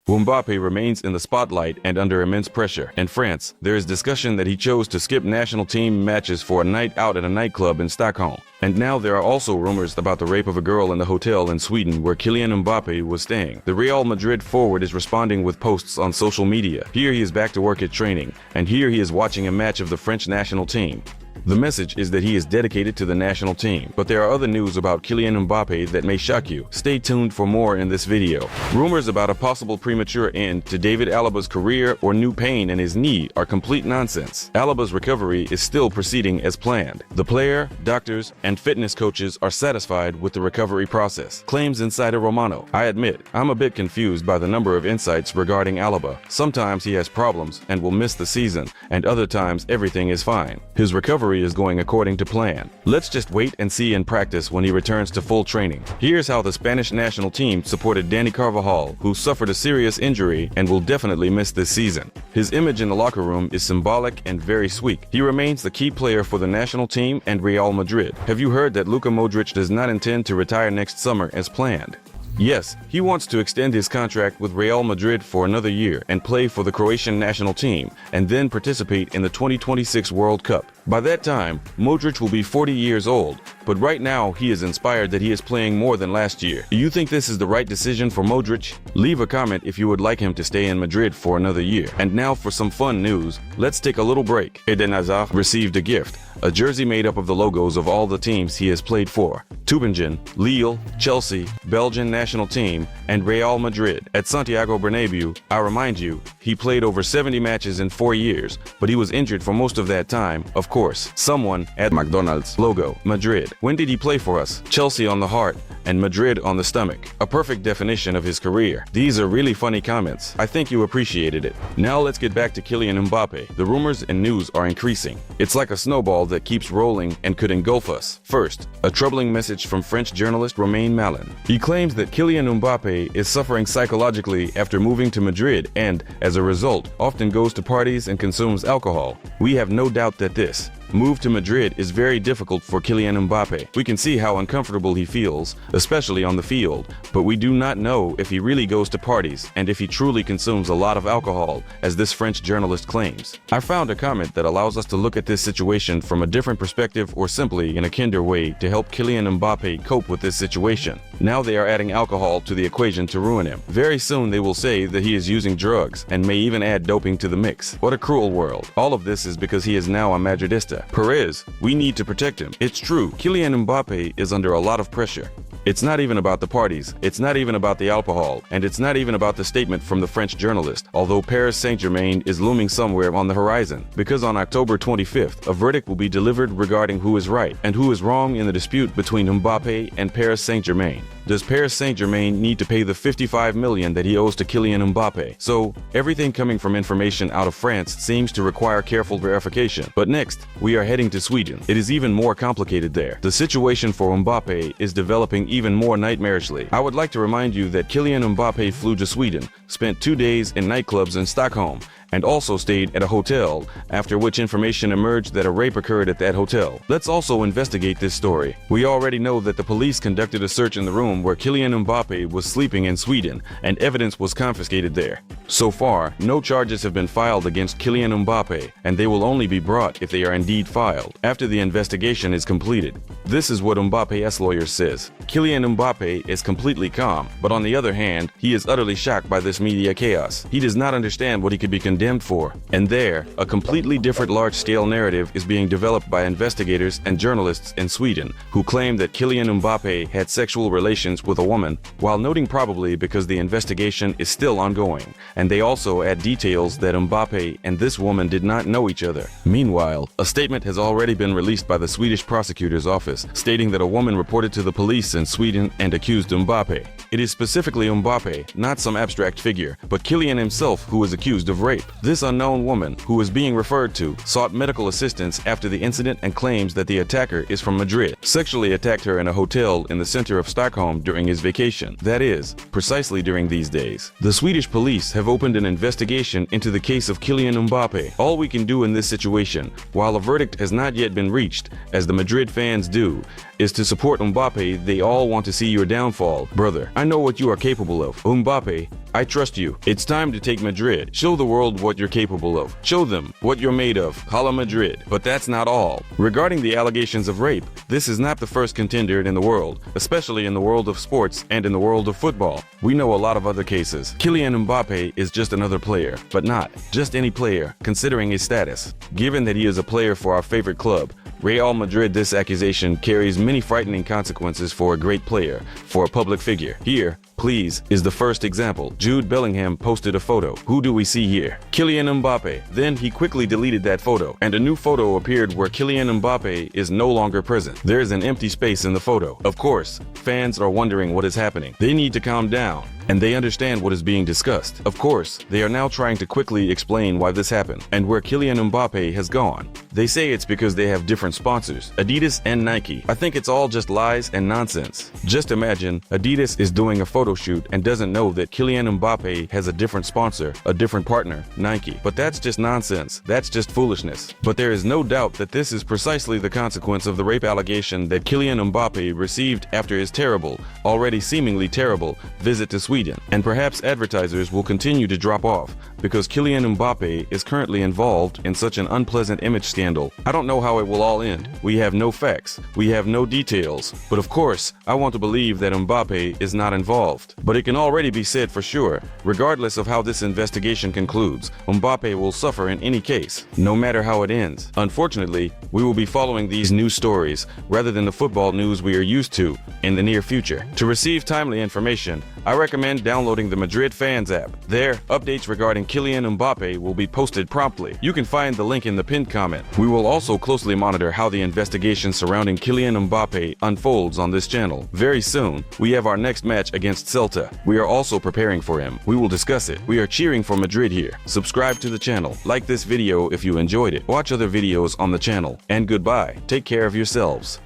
Mbappe remains in the spotlight and under immense pressure. In France, there is discussion that he chose to skip national team matches for a night out at a nightclub in Stockholm. And now there are also rumors about the rape of a girl in the hotel in Sweden where Kylian Mbappe was staying. The Real Madrid forward is responding with posts on social media. Here he is back to work at training, and here he is watching a match of the French national team. The message is that he is dedicated to the national team, but there are other news about Kylian Mbappe that may shock you. Stay tuned for more in this video. Rumors about a possible premature end to David Alaba's career or new pain in his knee are complete nonsense. Alaba's recovery is still proceeding as planned. The player, doctors, and fitness coaches are satisfied with the recovery process, claims insider Romano. I admit, I'm a bit confused by the number of insights regarding Alaba. Sometimes he has problems and will miss the season, and other times everything is fine. His recovery is going according to plan. Let's just wait and see in practice when he returns to full training. Here's how the Spanish national team supported Dani Carvajal, who suffered a serious injury and will definitely miss this season. His image in the locker room is symbolic and very sweet. He remains the key player for the national team and Real Madrid. Have you heard that Luka Modric does not intend to retire next summer as planned? Yes, he wants to extend his contract with Real Madrid for another year and play for the Croatian national team, and then participate in the 2026 World Cup. By that time, Modric will be 40 years old, but right now he is inspired that he is playing more than last year. Do you think this is the right decision for Modric? Leave a comment if you would like him to stay in Madrid for another year. And now for some fun news, let's take a little break. Eden Hazard received a gift, a jersey made up of the logos of all the teams he has played for: Tübingen, Lille, Chelsea, Belgian national team, and Real Madrid. At Santiago Bernabeu, I remind you, he played over 70 matches in 4 years, but he was injured for most of that time. Of course, someone at McDonald's logo, Madrid. When did he play for us? Chelsea on the heart and Madrid on the stomach. A perfect definition of his career. These are really funny comments. I think you appreciated it. Now let's get back to Kylian Mbappe. The rumors and news are increasing. It's like a snowball that keeps rolling and could engulf us. First, a troubling message from French journalist Romain Malin. He claims that Kylian Mbappe is suffering psychologically after moving to Madrid and, as a result, often goes to parties and consumes alcohol. We have no doubt that this move to Madrid is very difficult for Kylian Mbappe. We can see how uncomfortable he feels, especially on the field, but we do not know if he really goes to parties and if he truly consumes a lot of alcohol, as this French journalist claims. I found a comment that allows us to look at this situation from a different perspective, or simply in a kinder way to help Kylian Mbappe cope with this situation. Now they are adding alcohol to the equation to ruin him. Very soon they will say that he is using drugs and may even add doping to the mix. What a cruel world. All of this is because he is now a Madridista. Perez, we need to protect him. It's true, Kylian Mbappe is under a lot of pressure. It's not even about the parties, it's not even about the alcohol, and it's not even about the statement from the French journalist, although Paris Saint-Germain is looming somewhere on the horizon. Because on October 25th, a verdict will be delivered regarding who is right and who is wrong in the dispute between Mbappe and Paris Saint-Germain. Does Paris Saint-Germain need to pay the 55 million that he owes to Kylian Mbappe? So, everything coming from information out of France seems to require careful verification. But next, we are heading to Sweden. It is even more complicated there. The situation for Mbappe is developing even more nightmarishly. I would like to remind you that Kylian Mbappe flew to Sweden, spent 2 days in nightclubs in Stockholm, and also stayed at a hotel, after which information emerged that a rape occurred at that hotel. Let's also investigate this story. We already know that the police conducted a search in the room where Kylian Mbappe was sleeping in Sweden, and evidence was confiscated there. So far, no charges have been filed against Kylian Mbappe, and they will only be brought if they are indeed filed, after the investigation is completed. This is what Mbappe's lawyer says. Kylian Mbappe is completely calm, but on the other hand, he is utterly shocked by this media chaos. He does not understand what he could be condemned for. And there, a completely different large-scale narrative is being developed by investigators and journalists in Sweden, who claim that Kylian Mbappe had sexual relations with a woman, while noting probably because the investigation is still ongoing. And they also add details that Mbappe and this woman did not know each other. Meanwhile, a statement has already been released by the Swedish prosecutor's office, stating that a woman reported to the police in Sweden and accused Mbappe. It is specifically Mbappe, not some abstract figure, but Kylian himself who is accused of rape. This unknown woman, who is being referred to, sought medical assistance after the incident and claims that the attacker is from Madrid, sexually attacked her in a hotel in the center of Stockholm during his vacation. That is, precisely during these days. The Swedish police have opened an investigation into the case of Kylian Mbappe. All we can do in this situation, while a verdict has not yet been reached, as the Madrid fans do, is to support Mbappe. They all want to see your downfall. Brother, I know what you are capable of. Mbappe, I trust you. It's time to take Madrid. Show the world what you're capable of. Show them what you're made of. Holla Madrid. But that's not all. Regarding the allegations of rape, this is not the first contender in the world, especially in the world of sports and in the world of football. We know a lot of other cases. Kylian Mbappe is just another player, but not just any player, considering his status. Given that he is a player for our favorite club, Real Madrid, this accusation carries many frightening consequences for a great player, for a public figure. Here, please, is the first example. Jude Bellingham posted a photo. Who do we see here? Kylian Mbappe. Then he quickly deleted that photo, and a new photo appeared where Kylian Mbappe is no longer present. There is an empty space in the photo. Of course, fans are wondering what is happening. They need to calm down, and they understand what is being discussed. Of course, they are now trying to quickly explain why this happened and where Kylian Mbappe has gone. They say it's because they have different sponsors, Adidas and Nike. I think it's all just lies and nonsense. Just imagine Adidas is doing a photo shoot and doesn't know that Kylian Mbappe has a different sponsor, a different partner, Nike. But that's just nonsense. That's just foolishness. But there is no doubt that this is precisely the consequence of the rape allegation that Kylian Mbappe received after his terrible, already seemingly terrible, visit to Sweden. And perhaps advertisers will continue to drop off because Kylian Mbappe is currently involved in such an unpleasant image scandal. I don't know how it will all end. We have no facts. We have no details. But of course, I want to believe that Mbappe is not involved. But it can already be said for sure, regardless of how this investigation concludes, Mbappe will suffer in any case, no matter how it ends. Unfortunately, we will be following these news stories rather than the football news we are used to in the near future. To receive timely information, I recommend downloading the Madrid Fans app. There, updates regarding Kylian Mbappe will be posted promptly. You can find the link in the pinned comment. We will also closely monitor how the investigation surrounding Kylian Mbappe unfolds on this channel. Very soon, we have our next match against Celta. We are also preparing for him. We will discuss it. We are cheering for Madrid here. Subscribe to the channel. Like this video if you enjoyed it. Watch other videos on the channel. And goodbye. Take care of yourselves.